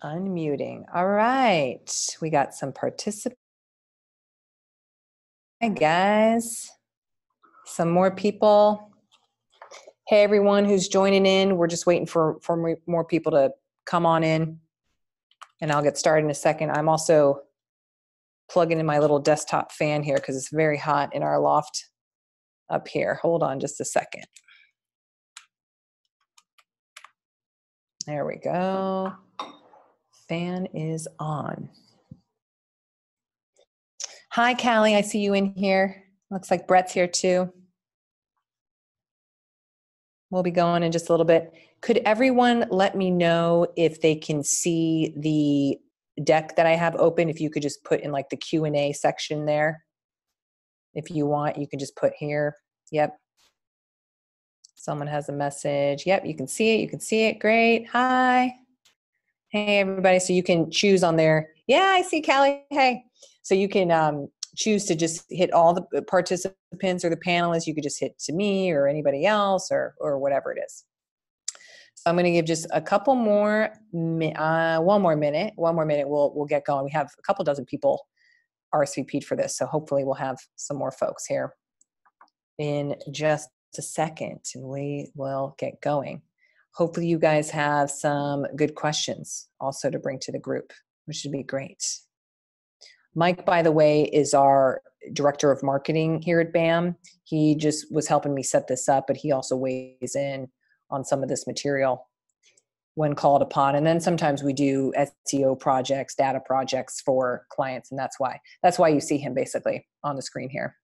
Unmuting. All right. We got some participants. Hi, guys. Some more people. Hey, everyone who's joining in. We're just waiting for more people to come on in, and I'll get started in a second. I'm also plugging in my little desktop fan here because it's very hot in our loft up here. Hold on just a second. There we go. Fan is on. Hi, Callie. I see you in here. Looks like Brett's here too. We'll be going in just a little bit. Could everyone let me know if they can see the deck that I have open? If you could just put in like the Q&A section there. If you want, you can just put here. Yep. Someone has a message. Yep, you can see it. You can see it. Great. Hi. Hey, everybody. So you can choose on there. Yeah, I see Callie. Hey. So you can choose to just hit all the participants or the panelists. You could just hit to me or anybody else or whatever it is. So I'm going to give just a couple more, one more minute. We'll get going. We have a couple dozen people RSVP'd for this. So hopefully we'll have some more folks here in just a second and we will get going. Hopefully you guys have some good questions also to bring to the group, which should be great. Mike, by the way, is our director of marketing here at BAM. He just was helping me set this up, but he also weighs in on some of this material when called upon. And then sometimes we do SEO projects, data projects for clients, and that's why you see him basically on the screen here.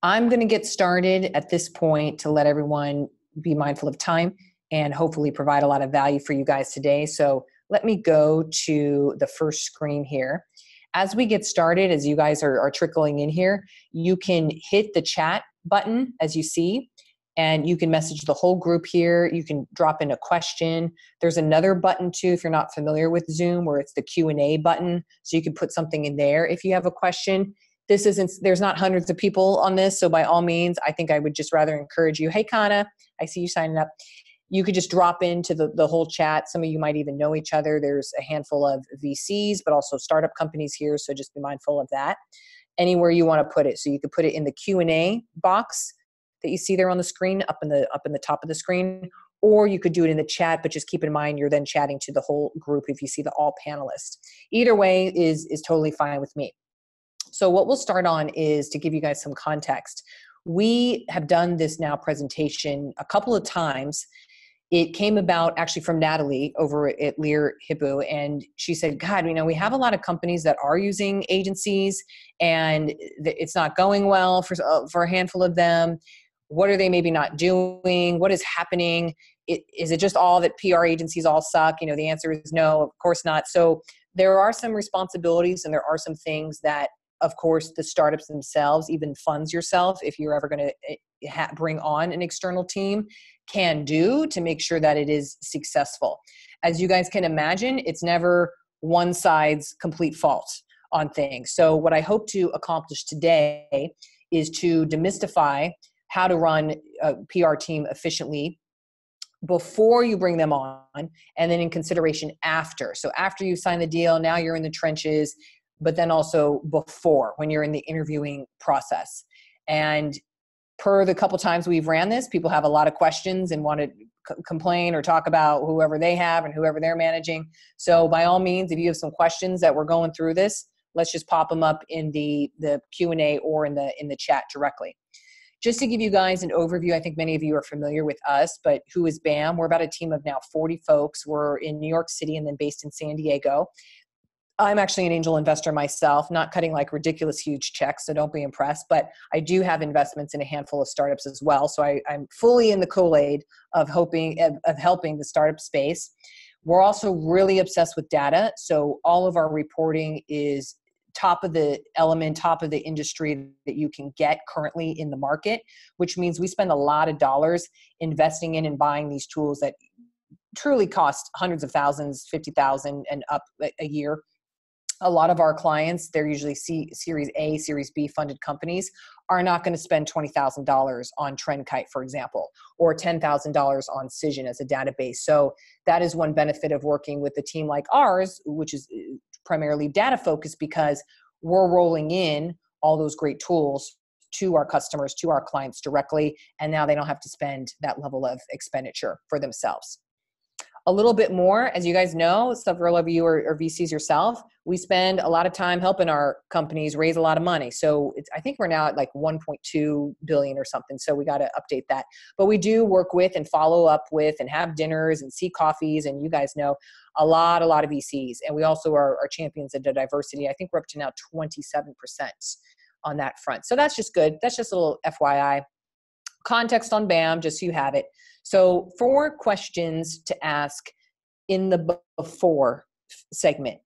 I'm going to get started at this point to let everyone be mindful of time and hopefully provide a lot of value for you guys today. So let me go to the first screen here. As we get started, as you guys are trickling in here, you can hit the chat button as you see, and you can message the whole group here. You can drop in a question. There's another button too, if you're not familiar with Zoom, where it's the Q&A button. So you can put something in there if you have a question. There's not hundreds of people on this, so by all means, I think I would just rather encourage you. Hey, Kana, I see you signing up. You could just drop into the whole chat. Some of you might even know each other. There's a handful of VCs, but also startup companies here, so just be mindful of that. Anywhere you want to put it. So you could put it in the Q&A box that you see there on the screen, up in the top of the screen, or you could do it in the chat, but just keep in mind you're then chatting to the whole group if you see the all panelists. Either way is totally fine with me. So what we'll start on is to give you guys some context. We have done this now presentation a couple of times. It came about actually from Natalie over at Lear Hippo, and she said, God, we have a lot of companies that are using agencies and it's not going well for a handful of them. What are they maybe not doing? What is happening? Is it just all that PR agencies all suck? The answer is no, of course not. So there are some responsibilities and there are some things that, of course, the startups themselves, even funds yourself, if you're ever going to bring on an external team, can do to make sure that it is successful. As you guys can imagine, it's never one side's complete fault on things. So what I hope to accomplish today is to demystify how to run a PR team efficiently before you bring them on, and then in consideration after. So after you sign the deal, now you're in the trenches, but then also before, when you're in the interviewing process. And per the couple times we've ran this, people have a lot of questions and want to complain or talk about whoever they have and whoever they're managing. So by all means, if you have some questions that we're going through this, let's just pop them up in the Q&A or in the chat directly. Just to give you guys an overview, I think many of you are familiar with us, but who is BAM? We're about a team of now 40 folks. We're in New York City and then based in San Diego. I'm actually an angel investor myself, not cutting like ridiculous huge checks, so don't be impressed, but I do have investments in a handful of startups as well. So I'm fully in the Kool-Aid of helping the startup space. We're also really obsessed with data. So all of our reporting is top of the element, top of the industry that you can get currently in the market, which means we spend a lot of dollars investing in and buying these tools that truly cost hundreds of thousands, 50,000 and up a year. a lot of our clients, they're usually Series A, Series B funded companies, are not going to spend $20,000 on TrendKite, for example, or $10,000 on Cision as a database. So that is one benefit of working with a team like ours, which is primarily data focused, because we're rolling in all those great tools to our customers, to our clients directly, and now they don't have to spend that level of expenditure for themselves. A little bit more, as you guys know, several of you are VCs yourself, we spend a lot of time helping our companies raise a lot of money. So I think we're now at like 1.2 billion or something. So we got to update that. But we do work with and follow up with and have dinners and see coffees. And you guys know a lot of VCs. And we also are champions of the diversity. I think we're up to now 27% on that front. So that's just good. That's just a little FYI. Context on BAM, just so you have it. So 4 questions to ask in the before segment.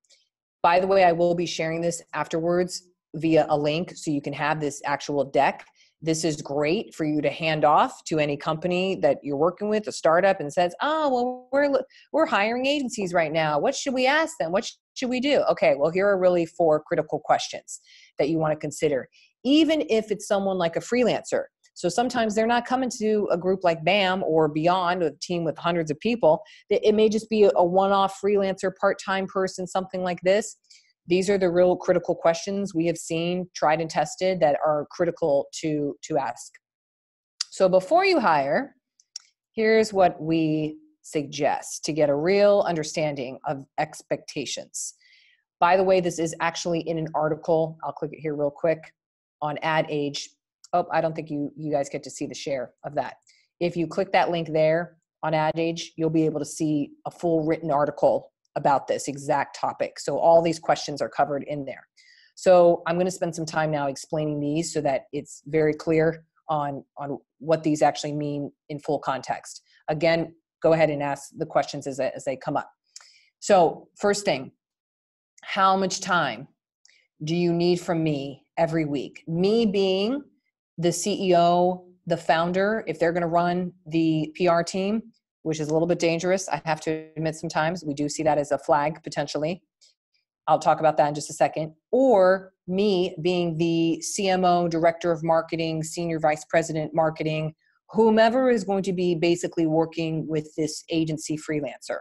By the way, I will be sharing this afterwards via a link so you can have this actual deck. This is great for you to hand off to any company that you're working with, a startup, and says, oh, well, we're hiring agencies right now. What should we ask them? What should we do? Okay, well, here are really 4 critical questions that you want to consider, even if it's someone like a freelancer. So sometimes they're not coming to a group like BAM or beyond, a team with hundreds of people. It may just be a one-off freelancer, part-time person, something like this. These are the real critical questions we have seen, tried and tested, that are critical to ask. So before you hire, here's what we suggest to get a real understanding of expectations. By the way, this is actually in an article. I'll click it here real quick on Ad Age. Oh, I don't think you guys get to see the share of that. If you click that link there on Ad Age, you'll be able to see a full written article about this exact topic. So all these questions are covered in there. So I'm going to spend some time now explaining these so that it's very clear on what these actually mean in full context. Again, go ahead and ask the questions as they come up. So first thing, how much time do you need from me every week? Me being the CEO, the founder, if they're going to run the PR team, which is a little bit dangerous, I have to admit sometimes, we do see that as a flag potentially. I'll talk about that in just a second. Or me being the CMO, director of marketing, senior vice president marketing, whomever is going to be basically working with this agency freelancer.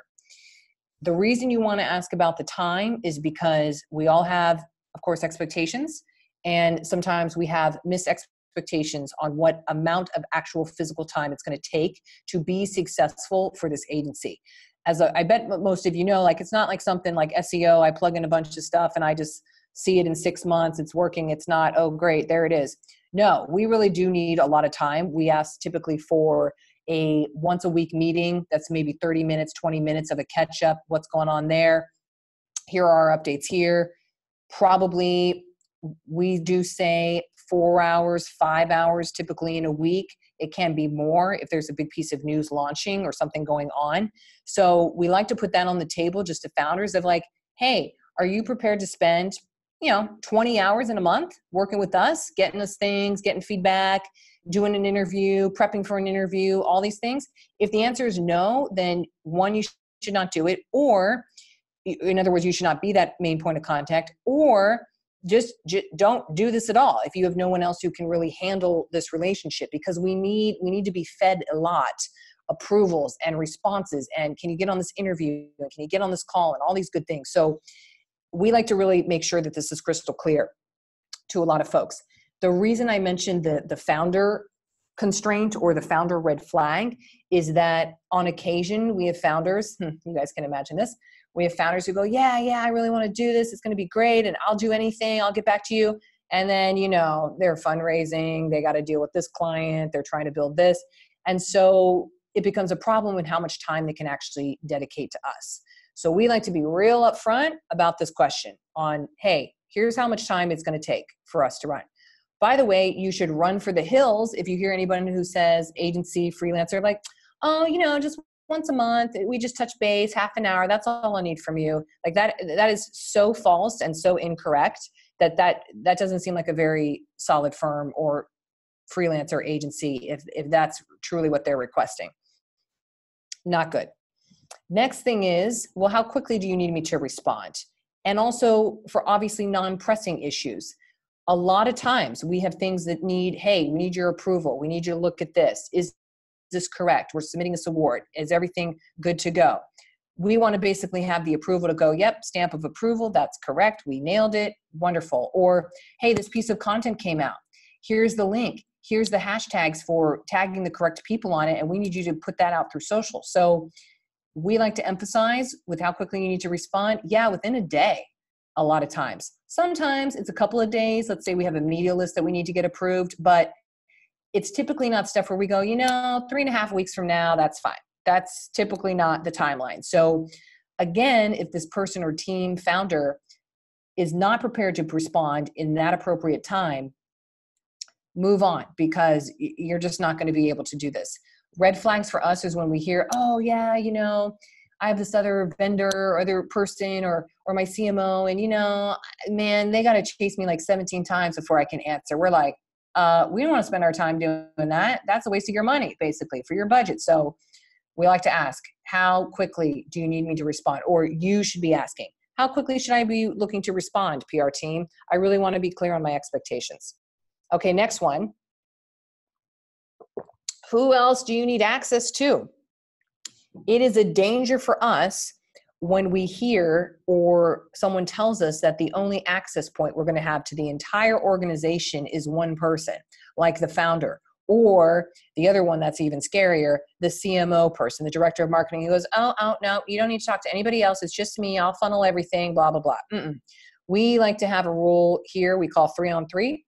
The reason you want to ask about the time is because we all have, of course, expectations, and sometimes we have expectations on what amount of actual physical time it's going to take to be successful for this agency. I bet most of you know, like, it's not like something like SEO, I plug in a bunch of stuff and I just see it in 6 months, it's working, it's not, oh great, there it is. No, we really do need a lot of time. We ask typically for a once a week meeting that's maybe 30 minutes, 20 minutes of a catch up, what's going on there. Here are our updates here. Probably we do say 4 hours, 5 hours typically in a week. It can be more if there's a big piece of news launching or something going on. So we like to put that on the table just to founders of like, hey, are you prepared to spend, 20 hours in a month working with us, getting us things, getting feedback, doing an interview, prepping for an interview, all these things? If the answer is no, then one, you should not do it. Or in other words, you should not be that main point of contact, or just don't do this at all if you have no one else who can really handle this relationship, because we need to be fed a lot approvals and responses, and can you get on this interview, and can you get on this call, and all these good things. So we like to really make sure that this is crystal clear to a lot of folks. The reason I mentioned the founder constraint or the founder red flag is that on occasion we have founders, you guys can imagine this, we have founders who go, yeah, I really want to do this. It's going to be great. And I'll do anything. I'll get back to you. And then, they're fundraising. They got to deal with this client. They're trying to build this. And so it becomes a problem with how much time they can actually dedicate to us. So we like to be real upfront about this question on, hey, here's how much time it's going to take for us to run. By the way, you should run for the hills if you hear anybody who says agency, freelancer, like, oh, just once a month, we just touch base, half an hour, that's all I need from you. Like that is so false and so incorrect that doesn't seem like a very solid firm or freelancer agency if that's truly what they're requesting. Not good. Next thing is, well, how quickly do you need me to respond? And also for obviously non-pressing issues. A lot of times we have things that need, hey, we need your approval. We need you to look at this. Is this correct? We're submitting this award. Is everything good to go? We want to basically have the approval to go, yep, stamp of approval. That's correct. We nailed it. Wonderful. Or, hey, this piece of content came out. Here's the link. Here's the hashtags for tagging the correct people on it. And we need you to put that out through social. So we like to emphasize with how quickly you need to respond. Yeah, within a day, a lot of times. Sometimes it's a couple of days. Let's say we have a media list that we need to get approved, but it's typically not stuff where we go, 3.5 weeks from now, that's fine. That's typically not the timeline. So again, if this person or team founder is not prepared to respond in that appropriate time, move on, because you're just not going to be able to do this. Red flags for us is when we hear, oh yeah, I have this other vendor or other person or my CMO, and man, they got to chase me like 17 times before I can answer. We're like, we don't want to spend our time doing that. That's a waste of your money, basically, for your budget. So we like to ask, how quickly do you need me to respond? Or you should be asking, how quickly should I be looking to respond, PR team? I really want to be clear on my expectations. Okay, next one. Who else do you need access to? It is a danger for us when we hear or someone tells us that the only access point we're going to have to the entire organization is one person, like the founder, or the other one that's even scarier, the CMO person, the director of marketing, who goes, oh, no, you don't need to talk to anybody else. It's just me. I'll funnel everything, blah, blah, blah. We like to have a rule here we call 3-on-3.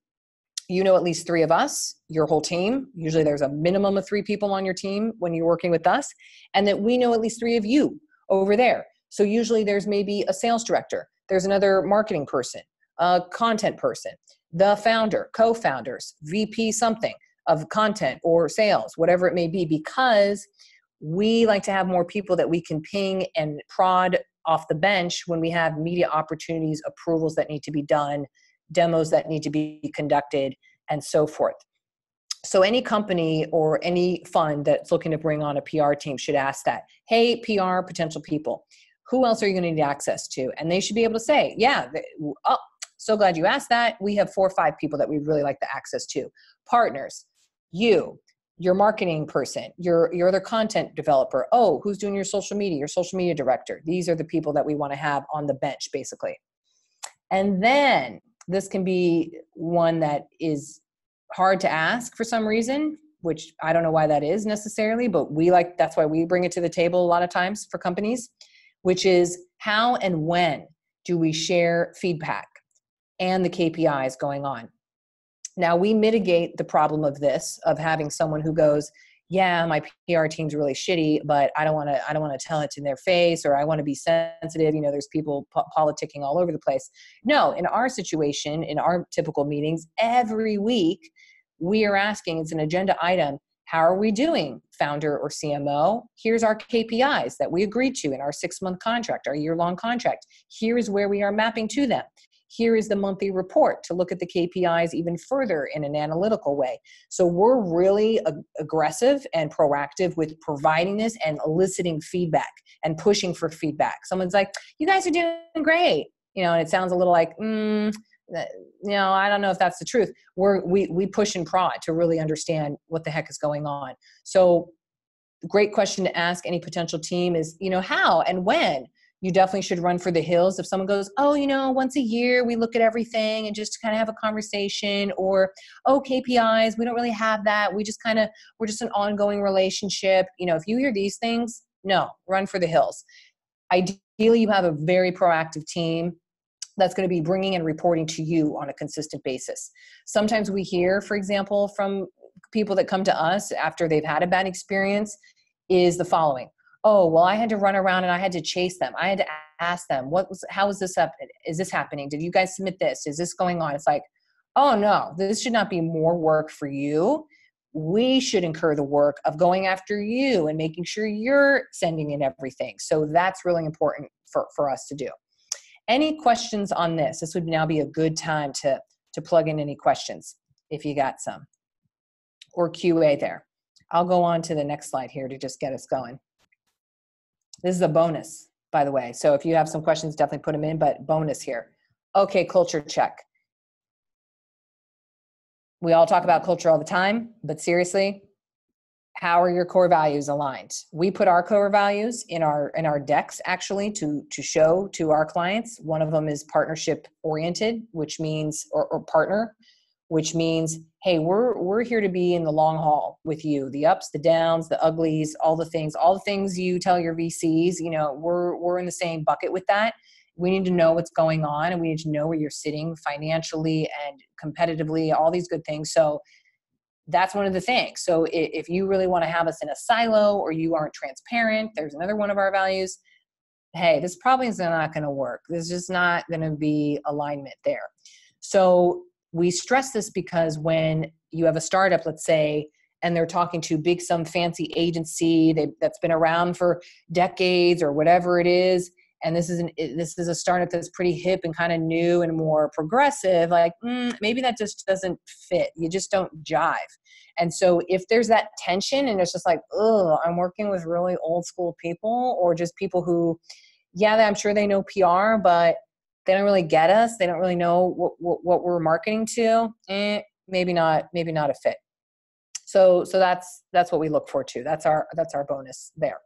At least 3 of us, your whole team. Usually there's a minimum of 3 people on your team when you're working with us, and that we know at least 3 of you over there. So usually there's maybe a sales director, there's another marketing person, a content person, the founder, co-founders, VP something of content or sales, whatever it may be, because we like to have more people that we can ping and prod off the bench when we have media opportunities, approvals that need to be done, demos that need to be conducted, and so forth. So any company or any fund that's looking to bring on a PR team should ask that, hey, PR potential people, who else are you going to need access to? And they should be able to say, yeah, oh, so glad you asked that. We have 4 or 5 people that we'd really like the access to. Partners, your marketing person, your other content developer. Oh, who's doing your social media director. These are the people that we want to have on the bench, basically. And then this can be one that is hard to ask for some reason, which I don't know why that is necessarily, but that's why we bring it to the table a lot of times for companies, which is how and when do we share feedback and the KPIs going on? Now we mitigate the problem of this, of having someone who goes, yeah, my PR team's really shitty, but I don't want to tell it to their face, or I want to be sensitive. There's people politicking all over the place. No, in our situation, in our typical meetings, every week we are asking, it's an agenda item, how are we doing, founder or CMO? Here's our KPIs that we agreed to in our 6-month contract, our year-long contract. Here is where we are mapping to them. Here is the monthly report to look at the KPIs even further in an analytical way. So we're really aggressive and proactive with providing this and eliciting feedback and pushing for feedback. Someone's like, you guys are doing great. And it sounds a little like, I don't know if that's the truth. We push and prod to really understand what the heck is going on. So great question to ask any potential team is, how and when. You definitely should run for the hills. If someone goes, oh, once a year we look at everything and just kind of have a conversation, or, oh, KPIs, we don't really have that. We're just an ongoing relationship. If you hear these things, no, run for the hills. Ideally, you have a very proactive team that's going to be bringing and reporting to you on a consistent basis. Sometimes we hear, for example, from people that come to us after they've had a bad experience is the following. Oh, well, I had to run around and I had to chase them. I had to ask them, how is this up? Is this happening? Did you guys submit this? Is this going on? It's like, oh no, this should not be more work for you. We should incur the work of going after you and making sure you're sending in everything. So that's really important for us to do. Any questions on this? This would now be a good time to plug in any questions if you got some, or QA there. I'll go on to the next slide here to just get us going. This is a bonus by the way. So if you have some questions, definitely put them in, but bonus here. Okay, culture check. We all talk about culture all the time, but seriously, how are your core values aligned? We put our core values in our decks actually to show to our clients. One of them is partnership oriented, which means or partner, which means, hey, we're here to be in the long haul with you. The ups, the downs, the uglies, all the things you tell your VCs, you know, we're in the same bucket with that. We need to know what's going on, and we need to know where you're sitting financially and competitively, all these good things. So that's one of the things. So if you really want to have us in a silo or you aren't transparent, there's another one of our values. Hey, this probably is not going to work. There's just not going to be alignment there. So we stress this because when you have a startup, let's say, and they're talking to some fancy agency that's been around for decades or whatever it is, and this is a startup that's pretty hip and kind of new and more progressive, like maybe that just doesn't fit. You just don't jive. And so if there's that tension and it's just like, oh, I'm working with really old school people, or just people who, yeah, I'm sure they know PR, but they don't really get us. They don't really know what we're marketing to. Maybe not a fit. So that's what we look for too. That's our bonus there.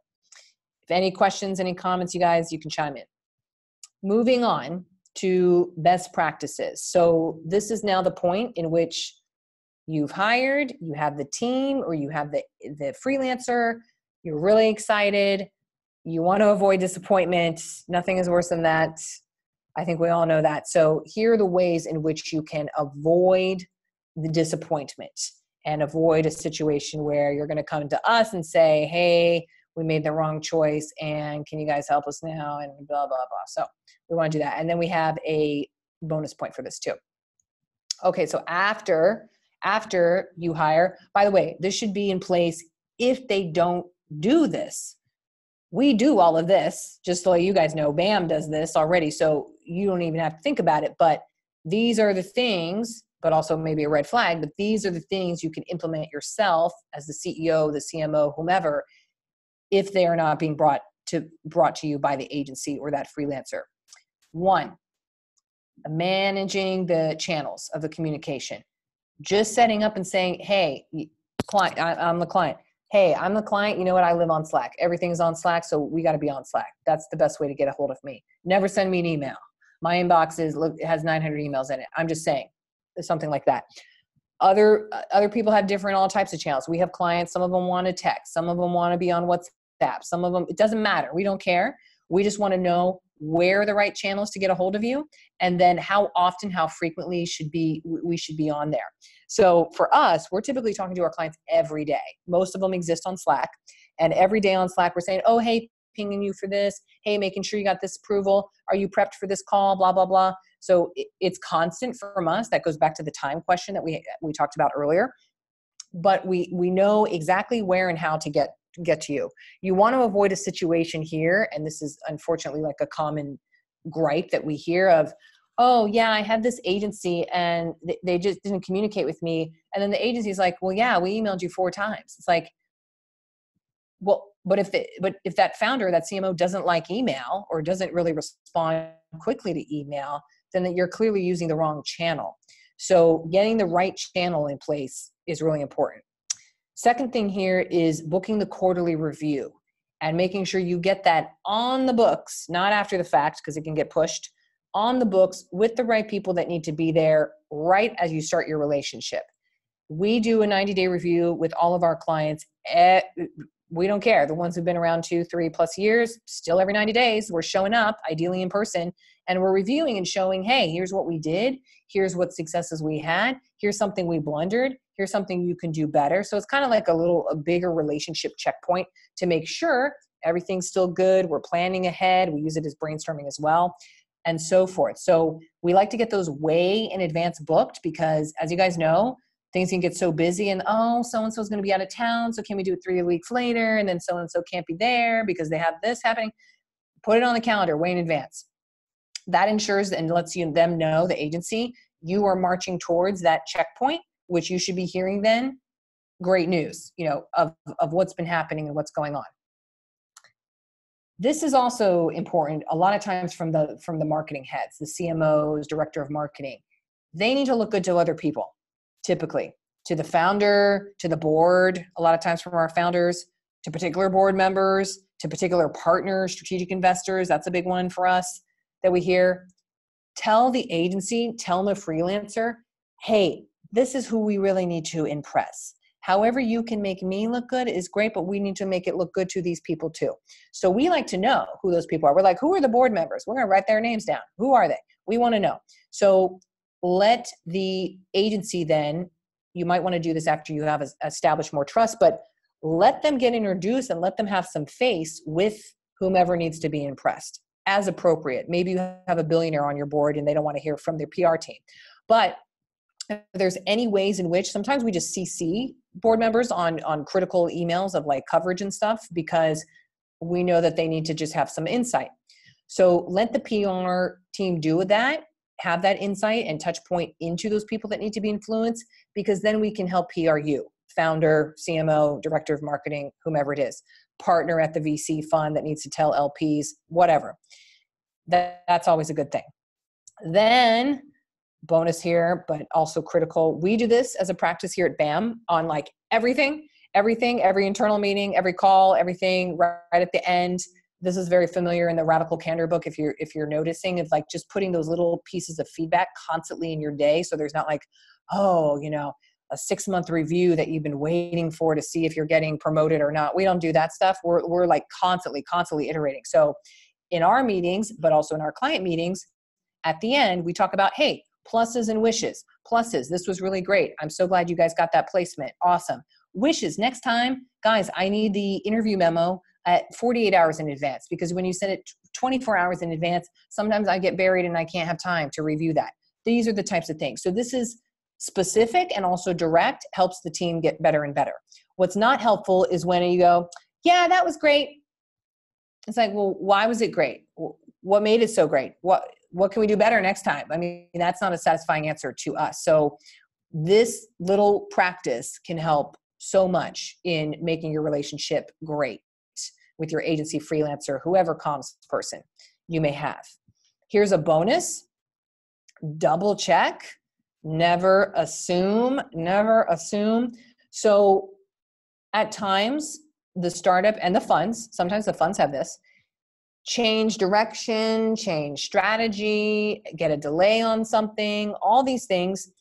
If any questions, any comments, you guys, you can chime in. Moving on to best practices. So this is now the point in which you've hired, you have the team, or you have the freelancer, you're really excited, you want to avoid disappointment. Nothing is worse than that. I think we all know that. So here are the ways in which you can avoid the disappointment and avoid a situation where you're going to come to us and say, hey, we made the wrong choice, and can you guys help us now, and blah, blah, blah. So we want to do that. And then we have a bonus point for this too. Okay, so after you hire, by the way, this should be in place if they don't do this. We do all of this, just to let you guys know, BAM does this already, so you don't even have to think about it. But these are the things, but also maybe a red flag, but these are the things you can implement yourself as the CEO, the CMO, whomever, if they are not being brought to you by the agency or that freelancer. 1, managing the channels of the communication. Just setting up and saying, hey, client, I'm the client. Hey, I'm the client. You know what? I live on Slack. Everything's on Slack, so we got to be on Slack. That's the best way to get a hold of me. Never send me an email. My inbox has 900 emails in it. I'm just saying, something like that. Other people have different all types of channels. We have clients. Some of them want to text. Some of them want to be on WhatsApp. Some of them, it doesn't matter. We don't care. We just want to know where are the right channels to get a hold of you, and then how often, how frequently we should be on there. So for us, we're typically talking to our clients every day. Most of them exist on Slack, and every day on Slack, we're saying, oh, hey, pinging you for this. Hey, making sure you got this approval. Are you prepped for this call? Blah, blah, blah. So it's constant from us. That goes back to the time question that we talked about earlier. But we know exactly where and how to get to you. You want to avoid a situation here, and this is unfortunately like a common gripe that we hear of, oh yeah, I had this agency and they just didn't communicate with me. And then the agency's like, well, yeah, we emailed you 4 times. It's like, well, but if that founder, that CMO doesn't like email or doesn't really respond quickly to email, then you're clearly using the wrong channel. So getting the right channel in place is really important. Second thing here is booking the quarterly review and making sure you get that on the books, not after the fact, because it can get pushed, on the books with the right people that need to be there right as you start your relationship. We do a 90-day review with all of our clients. We don't care. The ones who've been around 2, 3+ years, still every 90 days, we're showing up, ideally in person, and we're reviewing and showing, hey, here's what we did. Here's what successes we had. Here's something we blundered. Here's something you can do better. So it's kind of like a bigger relationship checkpoint to make sure everything's still good. We're planning ahead. We use it as brainstorming as well, and so forth. So we like to get those way in advance booked because, as you guys know, things can get so busy and, oh, so-and-so is going to be out of town. So can we do it 3 weeks later? And then so-and-so can't be there because they have this happening. Put it on the calendar way in advance. That ensures and lets them know, the agency, you are marching towards that checkpoint, which you should be hearing then great news, of what's been happening and what's going on. This is also important. A lot of times from the marketing heads, the CMOs, director of marketing, they need to look good to other people, typically to the founder, to the board, a lot of times from our founders, to particular board members, to particular partners, strategic investors. That's a big one for us that we hear. Tell the agency, tell the freelancer, hey, this is who we really need to impress. However you can make me look good is great, but we need to make it look good to these people too. So we like to know who those people are. We're like, who are the board members? We're going to write their names down. Who are they? We want to know. So let the agency then, you might want to do this after you have established more trust, but let them get introduced and let them have some face with whomever needs to be impressed as appropriate. Maybe you have a billionaire on your board and they don't want to hear from their PR team. But if there's any ways in which sometimes we just CC board members on critical emails of like coverage and stuff, because we know that they need to just have some insight. So let the PR team do that, have that insight and touch point into those people that need to be influenced, because then we can help PR you, founder, CMO, director of marketing, whomever it is, partner at the VC fund that needs to tell LPs, whatever. That's always a good thing. Then bonus here, but also critical. We do this as a practice here at BAM on like everything, every internal meeting, every call, everything right at the end. This is very familiar in the Radical Candor book. If you're noticing, it's like just putting those little pieces of feedback constantly in your day. So there's not like, oh, a 6-month review that you've been waiting for to see if you're getting promoted or not. We don't do that stuff. We're like constantly iterating. So in our meetings, but also in our client meetings, at the end, we talk about, hey, pluses and wishes. Pluses, this was really great. I'm so glad you guys got that placement. Awesome. Wishes, next time, guys, I need the interview memo at 48 hours in advance, because when you send it 24 hours in advance, sometimes I get buried and I can't have time to review that. These are the types of things. So this is specific and also direct, helps the team get better and better. What's not helpful is when you go, yeah, that was great. It's like, well, why was it great? What made it so great? What can we do better next time? I mean, that's not a satisfying answer to us. So this little practice can help so much in making your relationship great with your agency, freelancer, whoever comms person you may have. Here's a bonus. Double check. Never assume. So at times, the startup and the funds, sometimes the funds have this, change direction, change strategy, get a delay on something, all these things.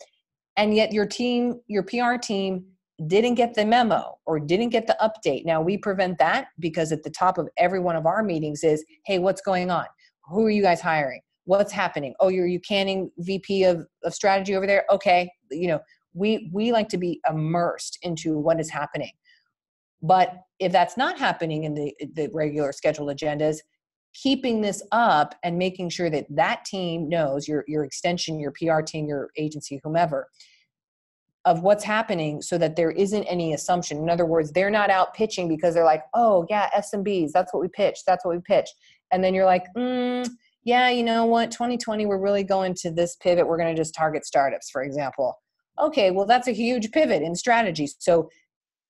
And yet your team, your PR team didn't get the memo or didn't get the update. Now we prevent that because at the top of every one of our meetings is, hey, what's going on? Who are you guys hiring? What's happening? Oh, you're canning VP of strategy over there? Okay. We like to be immersed into what is happening. But if that's not happening in the regular scheduled agendas, keeping this up and making sure that that team knows, your extension, your PR team, your agency, whomever, of what's happening so that there isn't any assumption. In other words, they're not out pitching because they're like, oh yeah, SMBs, that's what we pitch. And then you're like, yeah, you know what, 2020, we're really going to this pivot. We're going to just target startups, for example. Okay, well, that's a huge pivot in strategy. So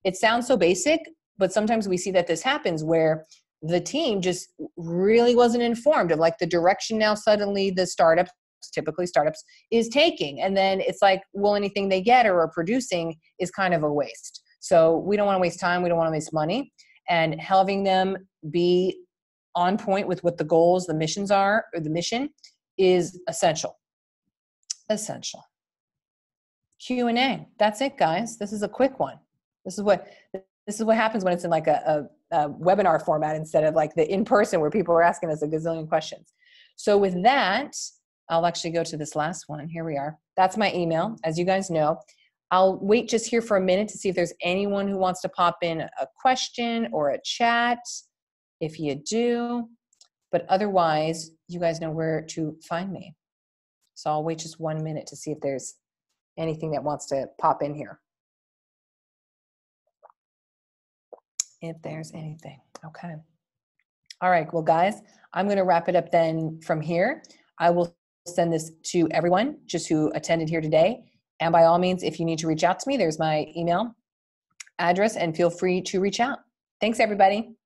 it sounds so basic, but sometimes we see that this happens where the team just really wasn't informed of like the direction now suddenly the startups, typically startups, is taking. And then it's like, well, anything they get or are producing is kind of a waste. So we don't want to waste time. We don't want to waste money. And having them be on point with what the goals, the missions are, or the mission is essential. Q&A. That's it, guys. This is a quick one. This is what happens when it's in like a webinar format instead of like the in-person where people are asking us a gazillion questions. So with that, I'll actually go to this last one. Here we are. That's my email, as you guys know. I'll wait just here for a minute to see if there's anyone who wants to pop in a question or a chat, if you do. But otherwise, you guys know where to find me. So I'll wait just 1 minute to see if there's anything that wants to pop in here. If there's anything. Okay. All right. Well, guys, I'm going to wrap it up then from here. I will send this to everyone just who attended here today. And by all means, if you need to reach out to me, there's my email address and feel free to reach out. Thanks, everybody.